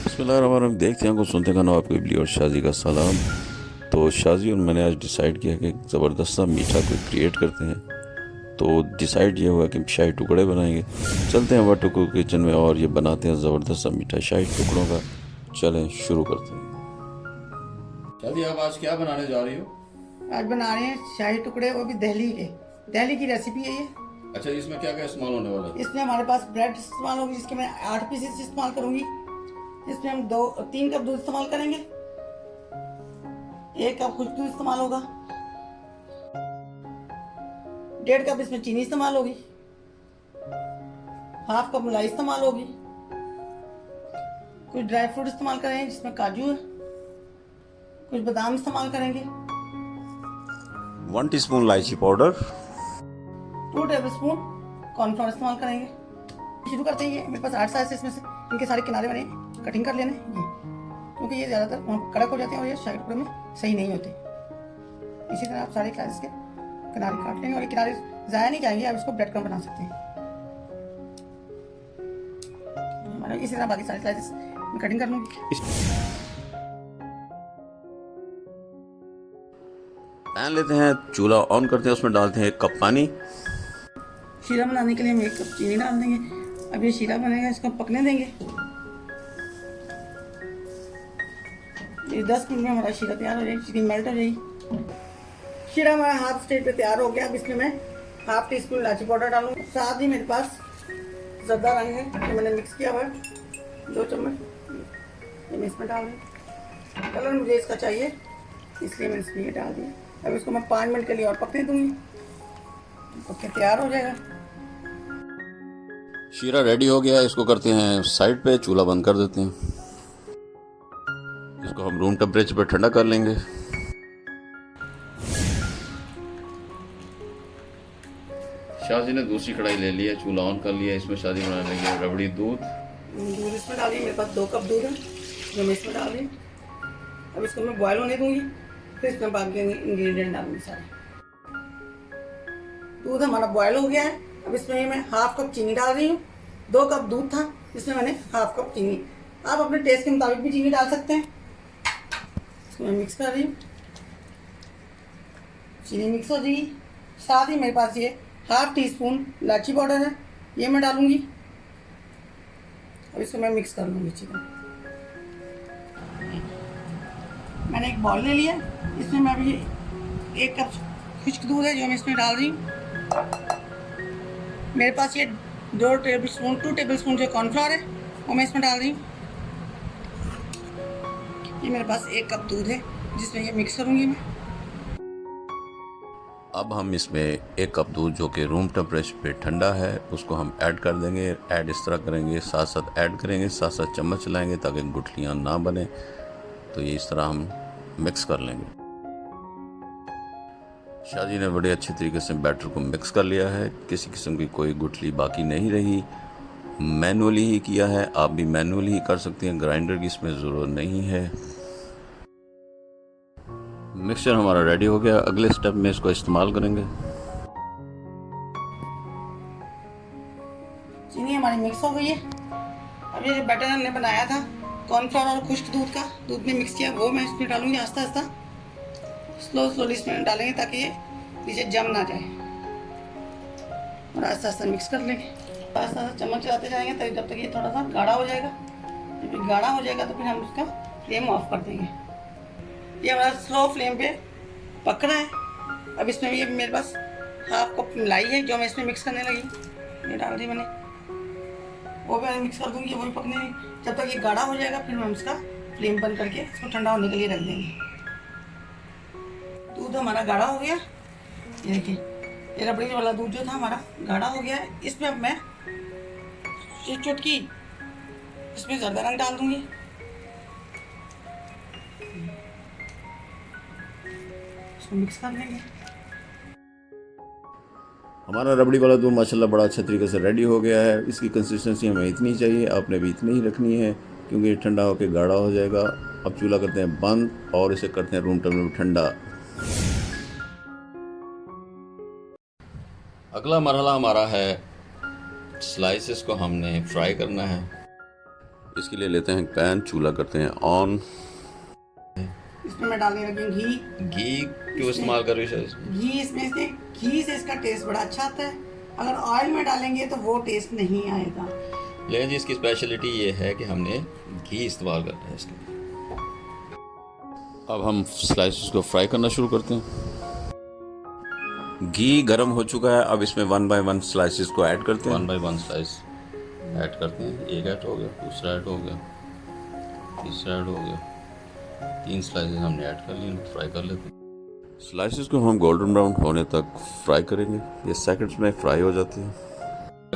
बिस्मिल्लाहिर्रहमानिर्रहीम। देखते हैं कुछ सुनते का नवाब कबली और शाजी का सलाम। तो शाजी और मैंने आज डिसाइड किया कि ज़बरदस्त सा मीठा कोई क्रिएट करते हैं। तो डिसाइड ये हुआ कि शाही टुकड़े बनाएंगे। चलते हैं वाटुकू किचन में और ये बनाते हैं ज़बरदस्त सा मीठा शाही टुकड़ों का। चलें शुरू करते हैं। शाजी आप आज क्या बनाने जा रही हो? आज बना रहे हैं शाही टुकड़े, वो भी दिल्ली के। दिल्ली की रेसिपी है ये। अच्छा, इसमें क्या क्या इस्तेमाल होने वाला है? इसमें हमारे पास ब्रेड इस्तेमाल होगी, जिसके मैं 8 पीसेस इस्तेमाल करूंगी। इसमें हम 3 कप दूध इस्तेमाल करेंगे। 1 कप खुश्क दूध इस्तेमाल होगा। 1.5 कप इसमें चीनी इस्तेमाल होगी। 1/2 कप मलाई इस्तेमाल होगी। कुछ ड्राई फ्रूट इस्तेमाल करेंगे, जिसमें काजू है। कुछ बादाम इस्तेमाल करेंगे। 1 टीस्पून इलायची पाउडर। 2 टेबल स्पून कॉर्नफ्लोर इस्तेमाल करेंगे। शुरू करते हैं। ये मेरे पास 8 साइज, इसमें से इनके सारे किनारे बने कटिंग कर लेने ये, क्योंकि ये ज़्यादातर कड़क हो जाते हैं और ये शाही टुकड़े में सही नहीं होते। इसी तरह आप सारे स्लाइस के किनारे काट लेंगे और ये किनारे ज़ाया नहीं जाएंगे। आप इसको ब्रेड क्रम्ब बना सकते हैं। हमारा इसी तरह बाकी सारे स्लाइसेस में कटिंग कर लूँगी। पैन लेते हैं, चूल्हा ऑन करते हैं, उसमें डालते हैं 1 कप पानी। शीरा बनाने के लिए हम 1 कप चीनी डाल देंगे। अब ये शीरा बनेगा, इसको पकने देंगे। ये 10 मिनट में हमारा शीरा तैयार हो जाएगी, चीनी मेल्ट हो जाएगी। शीरा हमारा हाफ स्टेज पे तैयार हो गया। अब इसमें मैं 1/2 टीस्पून इलायची पाउडर डालूंगी। साथ ही मेरे पास ज़रदा रंग है, जो मैंने मिक्स किया हुआ है, 2 चम्मच ये मैं इसमें डाल दूँगी। कलर मुझे इसका चाहिए, इसलिए मैंने इसमें ये डाल दिया। अब इसको मैं 5 मिनट के लिए और पकने दूँगी, पक के तैयार हो जाएगा। शीरा रेडी हो गया, इसको करते हैं साइड पे, चूल्हा बंद कर देते हैं। इसको हम रूम टेम्परेचर पे ठंडा कर लेंगे। शादी ने दूसरी कढ़ाई ले लिया, चूल्हा ऑन कर लिया। इसमें शादी बना लेंगे रबड़ी दूध। दूध इसमें डालिए। मेरे पास 2 कप दूध है, जो मैं इसमें डाल दी। अब इसको मैं बॉयल होने दूंगी, फिर इसमें बाकी इंग्रेडिएंट डालूंगी सारे। दूध हमारा बॉयल हो गया है। अब इसमें मैं 1/2 कप चीनी डाल रही हूँ। 2 कप दूध था, इसमें मैंने 1/2 कप चीनी। आप अपने टेस्ट के मुताबिक भी चीनी डाल सकते हैं। इसको मैं मिक्स कर रही हूँ। चीनी मिक्स हो जाएगी। साथ ही मेरे पास ये 1/2 टीस्पून इलायची पाउडर है, ये मैं डालूंगी। अब इसको मैं मिक्स कर लूँगी अच्छी तरह। मैंने एक बॉल ले लिया, इसमें मैं अभी 1 कप खुश्क दूध है, जो मैं इसमें डाल रही हूँ। मेरे पास ये 2 टेबल स्पून जो कॉर्नफ्लोर है, वो मैं इसमें डाल रही हूँ। ये मेरे पास 1 कप दूध है, जिसमें ये मिक्स करूँगी मैं। अब हम इसमें 1 कप दूध, जो कि रूम टेम्परेचर पे ठंडा है, उसको हम ऐड कर देंगे। ऐड इस तरह करेंगे, साथ साथ ऐड करेंगे, साथ साथ चम्मच चलाएंगे ताकि गुठलियाँ ना बने। तो ये इस तरह हम मिक्स कर लेंगे। शादी ने बड़े अच्छे तरीके से बैटर को मिक्स कर लिया है। किसी किस्म की कोई गुठली बाकी नहीं रही। मैनुअली ही किया है, आप भी मैनुअली ही कर सकते हैं, ग्राइंडर की इसमें ज़रूरत नहीं है। मिक्सचर हमारा रेडी हो गया। अगले स्टेप में इसको इस्तेमाल करेंगे। चीनी हमारी मिक्स हो गई है। अब ये जो बैटर हमने बनाया था कॉर्नफ्लोर और खुश्क दूध का, दूध में मिक्स किया, वो मैं इसमें डालूंगी आहिस्ता आहिस्ता। स्लोली इसमें डालेंगे ताकि ये नीचे जम ना जाए, और आहिस्ता आहिस्ता मिक्स कर लेंगे। आहिस्ता आहिस्ता चम्मच चलाते जाएंगे तभी, जब तक ये थोड़ा सा गाढ़ा हो जाएगा। जब ये गाढ़ा हो जाएगा तो फिर हम उसका फ्लेम ऑफ कर देंगे। ये हमारा स्लो फ्लेम पे पक रहा है। अब इसमें ये मेरे पास 1/2 कप मलाई है, जो मैं इसमें मिक्स करने लगी। ये डाल दी मैंने, वो भी मिक्स कर दूँगी। वो भी पकने, जब तक ये गाढ़ा हो जाएगा फिर हम इसका फ्लेम बंद करके इसको ठंडा होने के लिए रख देंगे। दूध हमारा गाढ़ा हो गया। ये देखिए, ये रबड़ी वाला दूध जो था हमारा गाढ़ा हो गया है। इसमें अब मैं एक चुटकी इसमें ज़रदा रंग डाल दूँगी। इसको मिक्स कर लेंगे। हमारा रबड़ी वाला दूध माशाल्लाह बड़ा अच्छे तरीके से रेडी हो गया है। इसकी कंसिस्टेंसी हमें इतनी चाहिए, आपने भी इतनी ही रखनी है, क्योंकि ये ठंडा होकर गाढ़ा हो जाएगा। अब चूल्हा करते हैं बंद और इसे करते हैं रूम टेम्परेचर ठंडा। अगला मरहला हमारा है, स्लाइसेस को हमने फ्राई करना है। इसके लिए लेते हैं पैन, चूल्हा करते हैं ऑन। इसमें मैं डालने लगी हूँ घी। घी क्यों इस्तेमाल कर रही है? घी इसमें से घी से इसका टेस्ट बड़ा अच्छा आता है। अगर ऑयल में डालेंगे तो वो टेस्ट नहीं आएगा। लेकिन जी इसकी स्पेशलिटी ये है कि हमने घी इस्तेमाल करना है इसके। अब हम स्लाइसेस को फ्राई करना शुरू करते हैं। घी गर्म हो चुका है, अब इसमें 1 बाय 1 स्लाइसेस को ऐड करते हैं। 1 बाय 1 स्लाइस ऐड करते हैं। एक ऐड हो गया, दूसरा ऐड हो गया, तीसरा ऐड हो गया, 3 स्लाइसेस हमने ऐड कर लिए, फ्राई कर लेते हैं। स्लाइसेस को हम गोल्डन ब्राउन होने तक फ्राई करेंगे। ये सेकंड्स में फ्राई हो जाती है।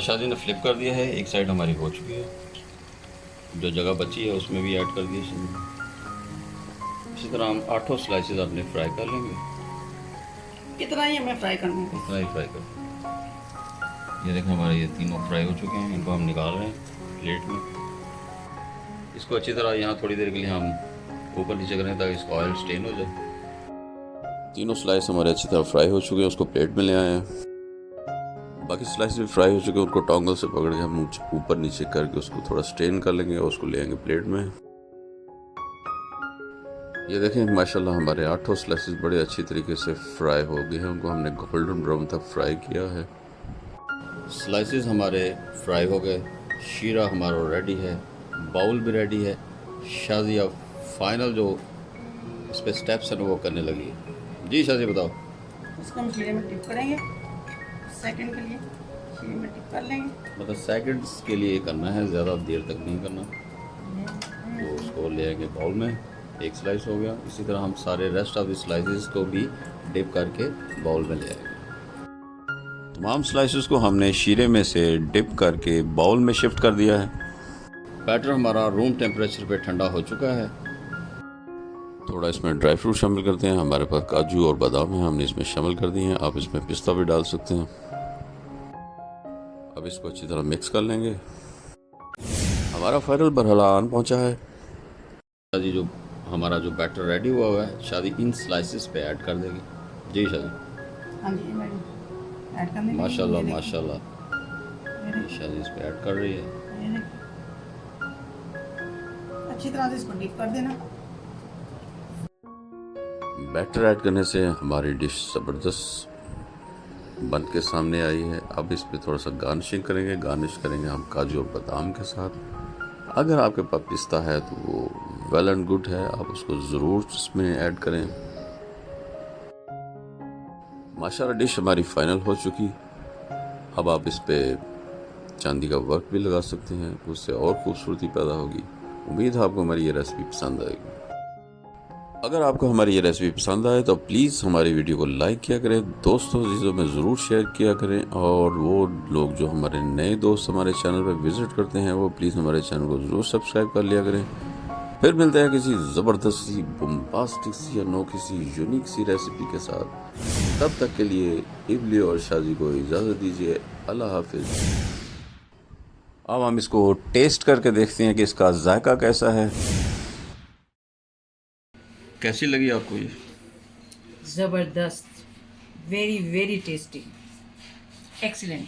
शादी ने फ्लिप कर दिया है, एक साइड हमारी हो चुकी है, जो जगह बची है उसमें भी ऐड कर दिया। इसी तरह हम 8 स्लाइसेस अपने फ्राई कर लेंगे। कितना ही हमें फ्राई करना है? इतना ही फ्राई कर। ये देखें हमारे ये तीनों फ्राई हो चुके हैं, इनको हम निकाल रहे हैं प्लेट में। इसको अच्छी तरह यहाँ थोड़ी देर के लिए हम ऊपर नीचे करें ताकि इसका ऑयल स्टेन हो जाए। तीनों स्लाइस हमारे अच्छी तरह फ्राई हो चुके हैं, उसको प्लेट में ले आए हैं। बाकी स्लाइस भी फ्राई हो चुके हैं, उनको टोंगल से पकड़ के हम ऊपर नीचे करके उसको थोड़ा स्टेन कर लेंगे और उसको ले आएंगे प्लेट में। ये देखें माशाल्लाह हमारे 8 स्लाइसेस बड़े अच्छी तरीके से फ्राई हो गए हैं, उनको हमने गोल्डन ब्राउन तक फ्राई किया है। स्लाइसेस हमारे फ्राई हो गए, शीरा हमारा रेडी है, बाउल भी रेडी है। शाजिया फाइनल जो इस पे स्टेप्स हैं वो करने लगी है। जी शाजी बताओ। इसको हम शीरे में टिप करेंगे, सेकंड के लिए शीरे में टिप कर लेंगे। मतलब सेकंड्स के लिए करना है, ज़्यादा देर तक नहीं करना। तो उसको ले आएंगे बाउल में, एक स्लाइस हो गया। इसी तरह हम सारे रेस्ट ऑफ द स्लाइसेस को भी डिप करके बाउल में ले आएंगे। तमाम स्लाइसेस को हमने शीरे में से डिप करके बाउल में शिफ्ट कर दिया है। बैटर हमारा रूम टेम्परेचर पे ठंडा हो चुका है। थोड़ा इसमें ड्राई फ्रूट शामिल करते हैं। हमारे पास काजू और बादाम है, हमने इसमें शामिल कर दिए हैं। आप इसमें पिस्ता भी डाल सकते हैं। अब इसको अच्छी तरह मिक्स कर लेंगे। हमारा फाइनल मरहला आन पहुंचा है। शादी जो हमारा जो बैटर रेडी हुआ हुआ है, शादी इन स्लाइसेस पे ऐड कर देगी। जी शादी। हाँ जी मैडम, ऐड कर देंगे। माशाल्लाह माशाल्लाह, शादी इस पे ऐड कर रही है। अच्छी तरह से इसको डिप कर देना। बैटर ऐड करने से हमारी डिश ज़बरदस्त बन के सामने आई है। अब इस पे थोड़ा सा गार्निशिंग करेंगे। गार्निश करेंगे हम काजू और बादाम के साथ। अगर आपके पास पिस्ता है तो वो वेल एंड गुड है, आप उसको ज़रूर इसमें ऐड करें। माशाल्लाह डिश हमारी फाइनल हो चुकी। अब आप इस पे चांदी का वर्क भी लगा सकते हैं, उससे और खूबसूरती पैदा होगी। उम्मीद है आपको हमारी ये रेसिपी पसंद आएगी। अगर आपको हमारी ये रेसिपी पसंद आए तो प्लीज़ हमारी वीडियो को लाइक किया करें, दोस्तों अजीज़ों में ज़रूर शेयर किया करें। और वो लोग जो हमारे नए दोस्त हमारे चैनल पर विज़िट करते हैं वो प्लीज़ हमारे चैनल को ज़रूर सब्सक्राइब कर लिया करें। फिर मिलते हैं किसी ज़बरदस्त सी, बम्बास्टिक सी, अनोखी सी, यूनिक सी रेसिपी के साथ। तब तक के लिए इबली और शाजी को इजाज़त दीजिए। अल्लाह हाफिज़। अब हम इसको टेस्ट करके देखते हैं कि इसका जायका कैसा है। कैसी लगी आपको ये? ज़बरदस्त, वेरी वेरी टेस्टी, एक्सीलेंट।